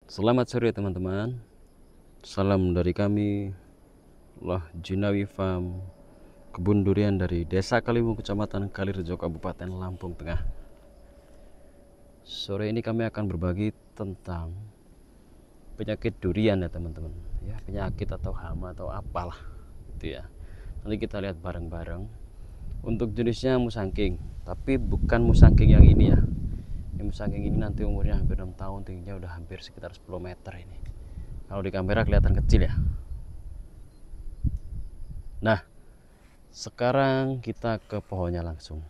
Selamat sore teman-teman. Salam dari kami Lah Jinawi Farm, kebun durian dari Desa Kaliwung, Kecamatan Kalirejo, Kabupaten Lampung Tengah. Sore ini kami akan berbagi tentang penyakit durian ya teman-teman. Ya, penyakit atau hama atau apalah gitu ya. Nanti kita lihat bareng-bareng. Untuk jenisnya musangking, tapi bukan musangking yang ini ya. Yang musangking ini nanti umurnya hampir 6 tahun, tingginya udah hampir sekitar 10 meter ini. Kalau di kamera kelihatan kecil ya. Nah, sekarang kita ke pohonnya langsung.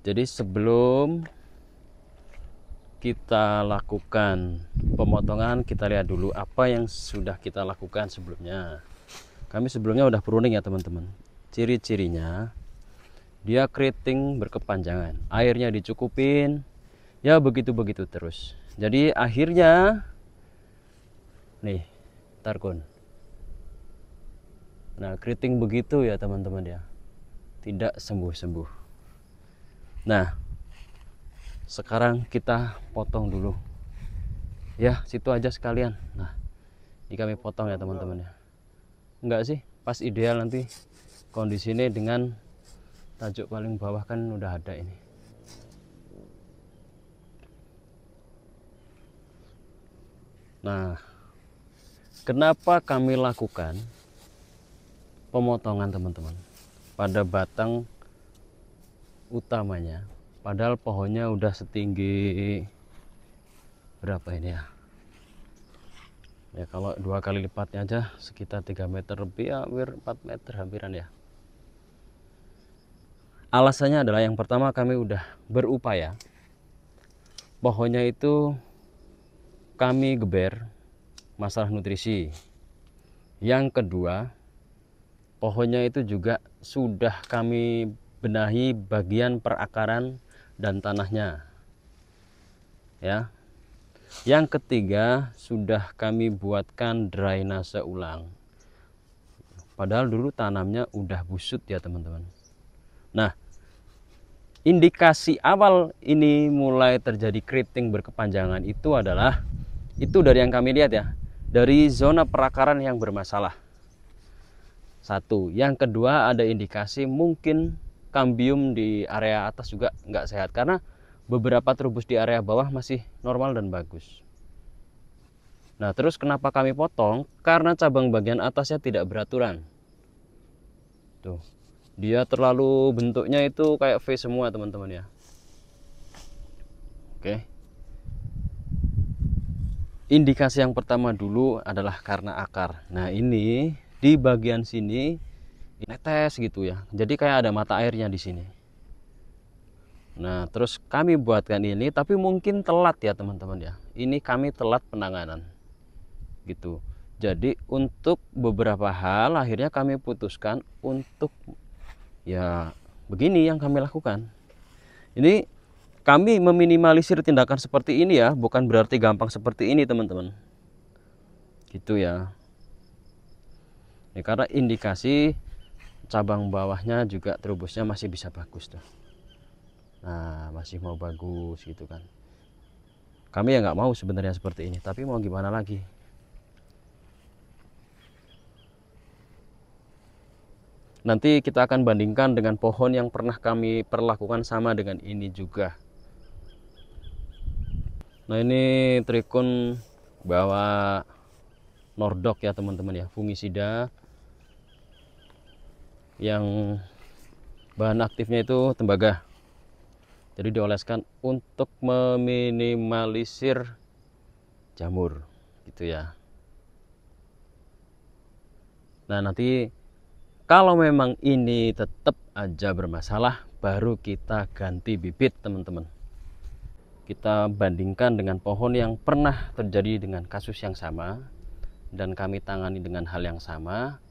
Jadi sebelum kita lakukan pemotongan, kita lihat dulu apa yang sudah kita lakukan sebelumnya. Kami sebelumnya udah pruning ya teman-teman. Ciri-cirinya dia keriting berkepanjangan, airnya dicukupin, ya begitu-begitu terus. Jadi akhirnya nih, tarkun. Nah, keriting begitu ya teman-teman ya, tidak sembuh-sembuh. Nah, sekarang kita potong dulu ya, situ aja sekalian. Nah, ini kami potong ya teman-teman ya. Enggak sih, pas ideal nanti kondisi ini dengan tajuk paling bawah kan udah ada ini. Nah, kenapa kami lakukan pemotongan teman-teman pada batang utamanya, padahal pohonnya udah setinggi berapa ini ya? Ya kalau 2 kali lipatnya aja sekitar 3 meter lebih, hampir 4 meter hampiran ya. Alasannya adalah yang pertama, kami udah berupaya pohonnya itu kami geber masalah nutrisi. Yang kedua, pohonnya itu juga sudah kami benahi bagian perakaran dan tanahnya ya. Yang ketiga, sudah kami buatkan drainase ulang. Padahal dulu tanamnya udah busut ya teman-teman. Nah, indikasi awal ini mulai terjadi keriting berkepanjangan itu adalah, itu dari yang kami lihat ya, dari zona perakaran yang bermasalah. Satu. Yang kedua, ada indikasi mungkin kambium di area atas juga nggak sehat, karena beberapa trubus di area bawah masih normal dan bagus. Nah, terus kenapa kami potong? Karena cabang bagian atasnya tidak beraturan. Tuh, dia terlalu bentuknya itu kayak V semua teman-teman ya. Oke. Indikasi yang pertama dulu adalah karena akar. Nah, ini di bagian sini netes gitu ya. Jadi kayak ada mata airnya di sini. Nah, terus kami buatkan ini, tapi mungkin telat ya teman-teman ya. Ini kami telat penanganan gitu. Jadi untuk beberapa hal akhirnya kami putuskan untuk ya begini yang kami lakukan. Ini kami meminimalisir tindakan seperti ini ya, bukan berarti gampang seperti ini teman-teman. Gitu ya. Ini karena indikasi cabang bawahnya juga trubusnya masih bisa bagus tuh. Nah, masih mau bagus gitu kan. Kami ya nggak mau sebenarnya seperti ini, tapi mau gimana lagi. Nanti kita akan bandingkan dengan pohon yang pernah kami perlakukan sama dengan ini juga. Nah, ini trikun bawa Nordok ya teman-teman ya, fungisida yang bahan aktifnya itu tembaga. Jadi dioleskan untuk meminimalisir jamur gitu ya. Nah, nanti kalau memang ini tetap aja bermasalah, baru kita ganti bibit teman-teman. Kita bandingkan dengan pohon yang pernah terjadi dengan kasus yang sama dan kami tangani dengan hal yang sama,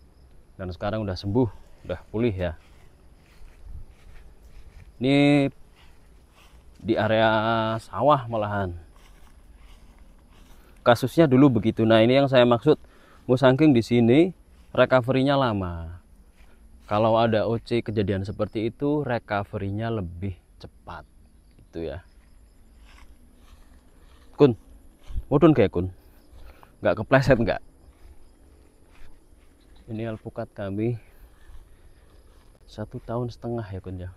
dan sekarang udah sembuh, udah pulih ya. Ini di area sawah malahan kasusnya dulu begitu. Nah, ini yang saya maksud musangking di sini recovery-nya lama. Kalau ada OC kejadian seperti itu, recovery-nya lebih cepat gitu ya. Kun, mudun kayak kun, nggak kepleset nggak. Ini alpukat kami 1,5 tahun ya kun ya.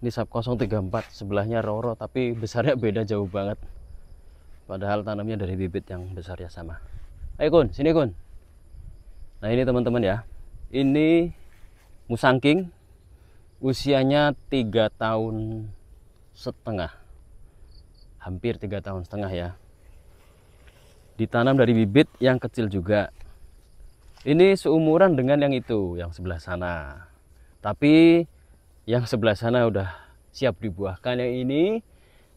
Ini Sub 034, sebelahnya Roro, tapi besarnya beda jauh banget. Padahal tanamnya dari bibit yang besarnya sama. Ayo kun, sini kun. Nah ini teman-teman ya, ini musangking, usianya 3,5 tahun, hampir 3,5 tahun ya. Ditanam dari bibit yang kecil juga. Ini seumuran dengan yang itu, yang sebelah sana. Tapi yang sebelah sana udah siap dibuahkan. Yang ini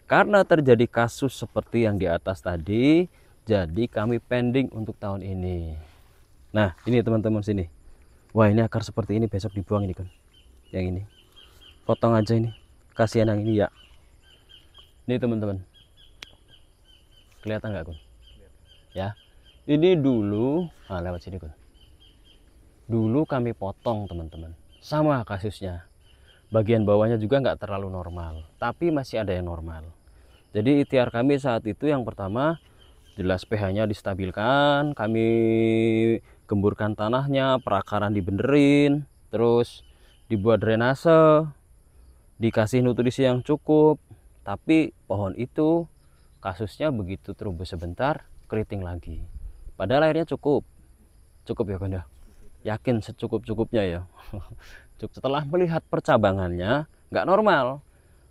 karena terjadi kasus seperti yang di atas tadi, jadi kami pending untuk tahun ini. Nah ini teman-teman sini. Wah ini akar seperti ini besok dibuang ini kan. Yang ini potong aja ini, kasihan yang ini ya. Ini teman-teman, kelihatan nggak kun? Ya, ini dulu lewat sini kun. Dulu kami potong teman-teman, sama kasusnya. Bagian bawahnya juga nggak terlalu normal, tapi masih ada yang normal. Jadi ikhtiar kami saat itu yang pertama, jelas pH-nya distabilkan, kami gemburkan tanahnya, perakaran dibenerin, terus dibuat drainase, dikasih nutrisi yang cukup. Tapi pohon itu kasusnya begitu terubus sebentar, keriting lagi. Padahal airnya cukup ya kan ya, yakin secukup-cukupnya ya. Setelah melihat percabangannya nggak normal,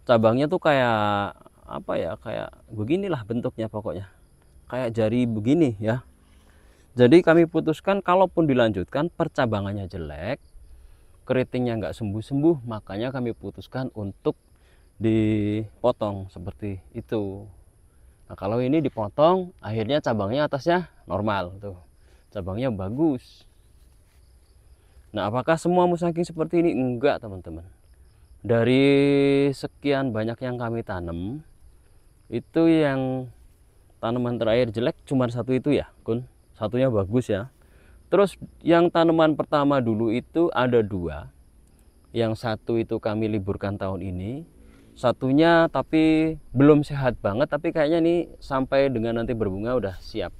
cabangnya tuh kayak apa ya, kayak beginilah bentuknya, pokoknya kayak jari begini ya. Jadi kami putuskan kalaupun dilanjutkan percabangannya jelek, keritingnya nggak sembuh-sembuh, makanya kami putuskan untuk dipotong seperti itu. Nah kalau ini dipotong, akhirnya cabangnya atasnya normal tuh, cabangnya bagus. Nah apakah semua musangking seperti ini? Enggak teman-teman. Dari sekian banyak yang kami tanam, itu yang tanaman terakhir jelek cuma satu itu ya kun, satunya bagus ya. Terus yang tanaman pertama dulu itu ada 2, yang satu itu kami liburkan tahun ini, satunya tapi belum sehat banget, tapi kayaknya nih sampai dengan nanti berbunga udah siap.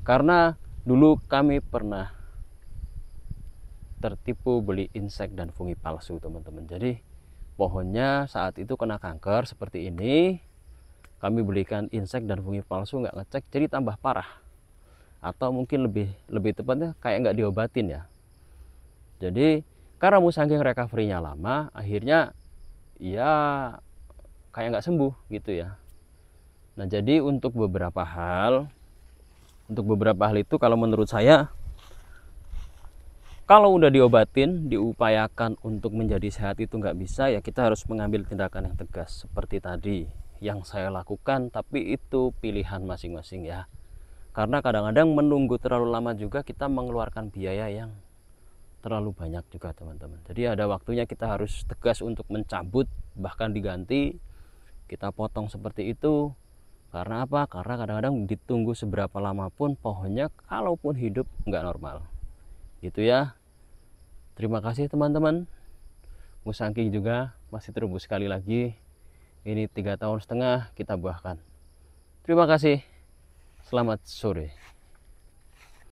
Karena dulu kami pernah tertipu beli insek dan fungi palsu teman-teman. Jadi pohonnya saat itu kena kanker seperti ini, kami belikan insek dan fungi palsu, nggak ngecek, jadi tambah parah. Atau mungkin lebih tepatnya kayak nggak diobatin ya. Jadi karena musangking recovery-nya lama, akhirnya ya kayak nggak sembuh gitu ya. Nah jadi untuk beberapa hal itu kalau menurut saya, kalau udah diobatin, diupayakan untuk menjadi sehat itu nggak bisa, ya kita harus mengambil tindakan yang tegas seperti tadi yang saya lakukan. Tapi itu pilihan masing-masing ya, karena kadang-kadang menunggu terlalu lama juga kita mengeluarkan biaya yang terlalu banyak juga teman-teman. Jadi ada waktunya kita harus tegas untuk mencabut, bahkan diganti, kita potong seperti itu. Karena apa? Karena kadang-kadang ditunggu seberapa lama pun pohonnya kalaupun hidup nggak normal gitu ya. Terima kasih teman-teman. Musangking juga masih terumbu sekali lagi. Ini 3,5 tahun kita buahkan. Terima kasih. Selamat sore.